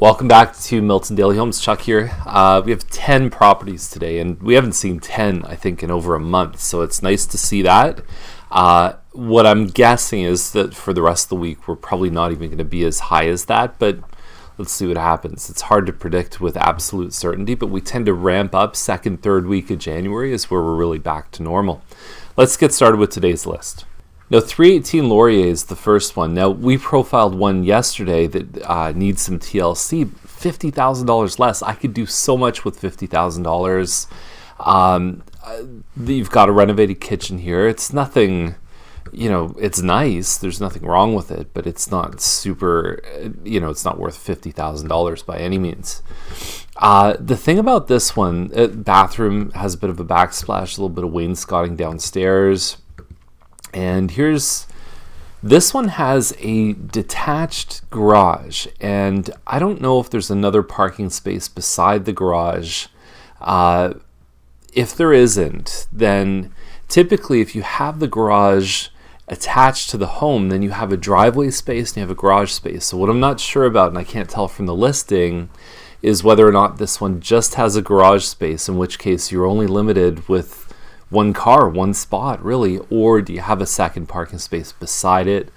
Welcome back to Milton Daily Homes. Chuck here. We have 10 properties today, and we haven't seen 10, I think, in over a month, so it's nice to see that. What I'm guessing is that for the rest of the week, we're probably not even going to be as high as that, but let's see what happens. It's hard to predict with absolute certainty, but we tend to ramp up second, third week of January is where we're really back to normal. Let's get started with today's list. Now, 318 Laurier is the first one. Now, we profiled one yesterday that needs some TLC, $50,000 less. I could do so much with $50,000. You've got a renovated kitchen here. It's nothing, it's nice. There's nothing wrong with it, but it's not super, it's not worth $50,000 by any means. The thing about this one, bathroom has a bit of a backsplash, a little bit of wainscoting downstairs. And this one has a detached garage, and I don't know if there's another parking space beside the garage. If there isn't, then typically if you have the garage attached to the home, then you have a driveway space and you have a garage space. So what I'm not sure about, and I can't tell from the listing, is whether or not this one just has a garage space, in which case you're only limited with one car, one spot, really, or do you have a second parking space beside it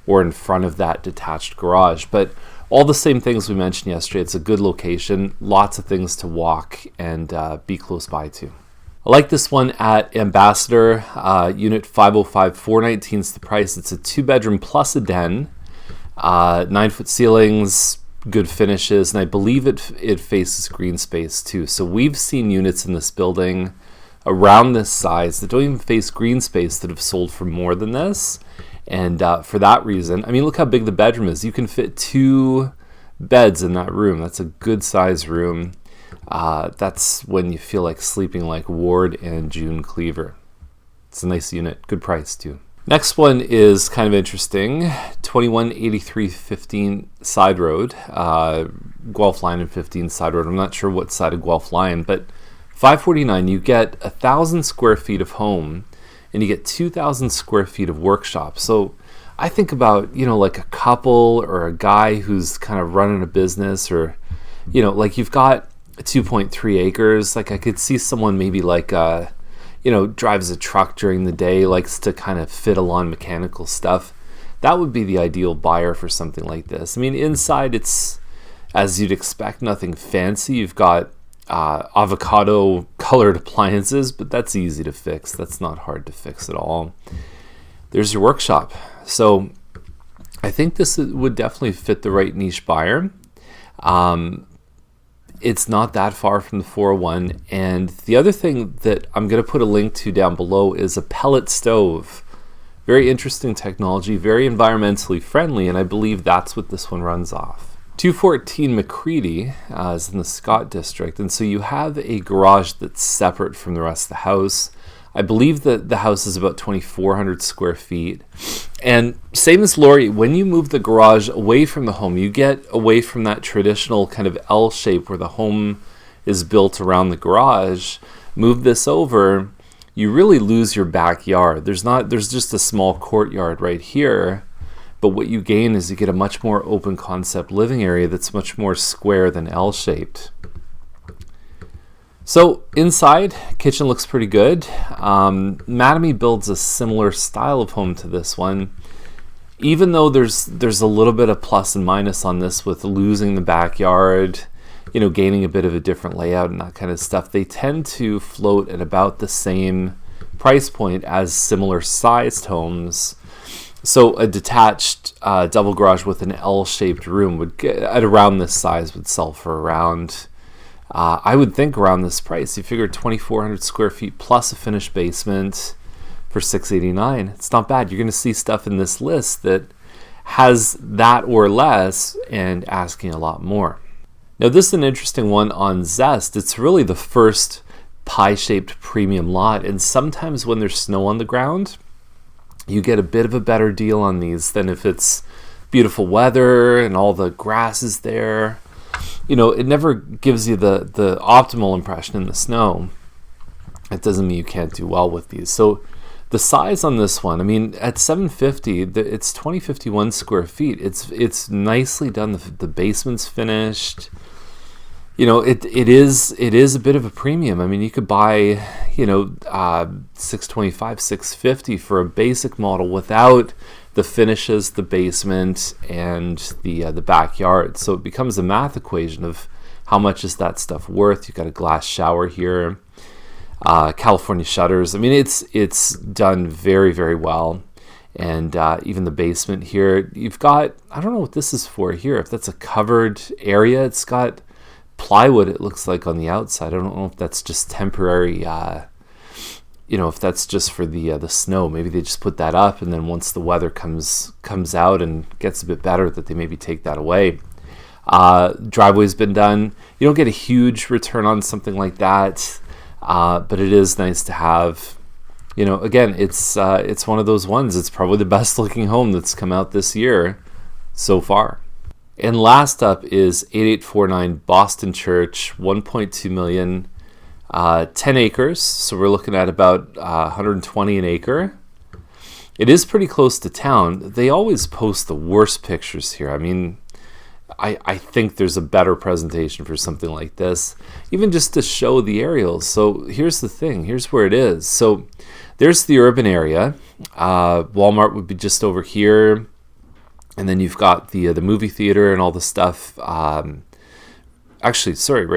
or in front of that detached garage? But all the same things we mentioned yesterday. It's a good location, lots of things to walk and be close by to. I like this one at Ambassador, unit 505, $419 is the price. It's a 2-bedroom plus a den, 9-foot ceilings, good finishes, and I believe it faces green space too. So we've seen units in this building around this size that don't even face green space that have sold for more than this. And for that reason, I mean, look how big the bedroom is. You can fit 2 beds in that room. That's a good size room. That's when you feel like sleeping like Ward and June Cleaver. It's a nice unit, good price too. Next one is kind of interesting. 2183 15 Sideroad, Guelph Line and 15 Sideroad. I'm not sure what side of Guelph Line, but $549, you get 1,000 square feet of home and you get 2,000 square feet of workshop. So I think about, like a couple or a guy who's kind of running a business, or, like you've got 2.3 acres. Like I could see someone maybe like, drives a truck during the day, likes to kind of fiddle on mechanical stuff. That would be the ideal buyer for something like this. I mean, inside it's, as you'd expect, nothing fancy. You've got avocado colored appliances, but that's easy to fix. That's not hard to fix at all. There's your workshop. So I think this would definitely fit the right niche buyer. It's not that far from the 401. And the other thing that I'm going to put a link to down below is a pellet stove. Very interesting technology, very environmentally friendly, and I believe that's what this one runs off. 214 McCready is in the Scott district, and so you have a garage that's separate from the rest of the house. I believe that the house is about 2,400 square feet. And same as Laurier, when you move the garage away from the home, you get away from that traditional kind of L shape where the home is built around the garage. Move this over, you really lose your backyard. There's just a small courtyard right here. But what you gain is you get a much more open concept living area that's much more square than L-shaped. So inside, kitchen looks pretty good. Mattamy builds a similar style of home to this one. Even though there's a little bit of plus and minus on this with losing the backyard, gaining a bit of a different layout and that kind of stuff, they tend to float at about the same price point as similar sized homes. So a detached double garage with an L-shaped room would get at around this size would sell for around, I would think around this price. You figure 2,400 square feet plus a finished basement for $689. It's not bad. You're going to see stuff in this list that has that or less and asking a lot more. Now this is an interesting one on Zuest. It's really the first pie-shaped premium lot, and sometimes when there's snow on the ground, you get a bit of a better deal on these than if it's beautiful weather and all the grass is there. It never gives you the optimal impression in the snow. It doesn't mean you can't do well with these. So The size on this one, I mean, at 750, it's 2051 square feet. It's nicely done. The basement's finished. It is a bit of a premium. I mean, you could buy 625, 650 for a basic model without the finishes, the basement, and the backyard. So it becomes a math equation of how much is that stuff worth. You've got a glass shower here. California shutters. I mean, it's done very, very well. And even the basement here, you've got, I don't know what this is for here. If that's a covered area, it's got plywood, it looks like, on the outside. I don't know if that's just temporary, if that's just for the snow. Maybe they just put that up, and then once the weather comes out and gets a bit better, that they maybe take that away. Driveway's been done. You don't get a huge return on something like that. But it is nice to have, again, it's one of those ones. It's probably the best looking home that's come out this year so far. And last up is 8849 Boston Church, 1.2 million, 10 acres. So we're looking at about 120 an acre. It is pretty close to town. They always post the worst pictures here. I mean, I think there's a better presentation for something like this, even just to show the aerials. So here's the thing. Here's where it is. So there's the urban area. Walmart would be just over here. And then you've got the movie theater and all the stuff. Right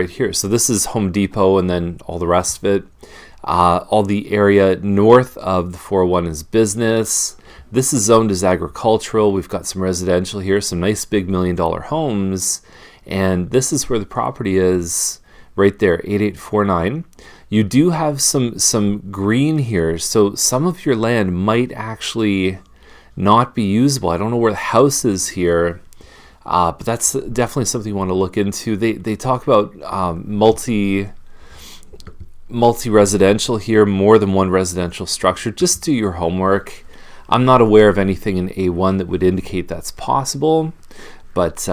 here. So this is Home Depot and then all the rest of it. All the area north of the 401 is business. This is zoned as agricultural. We've got some residential here, some nice big $1 million homes. And this is where the property is right there, 8849. You do have some green here. So some of your land might actually not be usable. I don't know where the house is here, but that's definitely something you want to look into. They talk about multi-residential here, more than one residential structure. Just do your homework. I'm not aware of anything in A1 that would indicate that's possible, but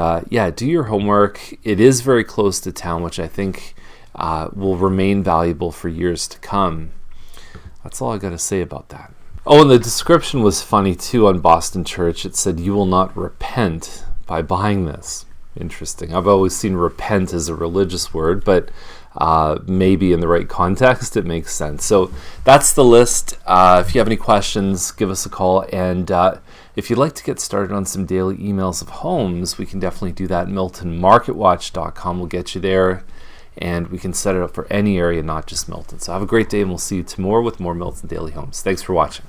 do your homework. It is very close to town, which I think will remain valuable for years to come. That's all I got to say about that. Oh, and the description was funny too on Boston Church. It said, "You will not repent by buying this." Interesting. I've always seen repent as a religious word, but maybe in the right context, it makes sense. So that's the list. If you have any questions, give us a call. And if you'd like to get started on some daily emails of homes, we can definitely do that. MiltonMarketWatch.com will get you there. And we can set it up for any area, not just Milton. So have a great day, and we'll see you tomorrow with more Milton Daily Homes. Thanks for watching.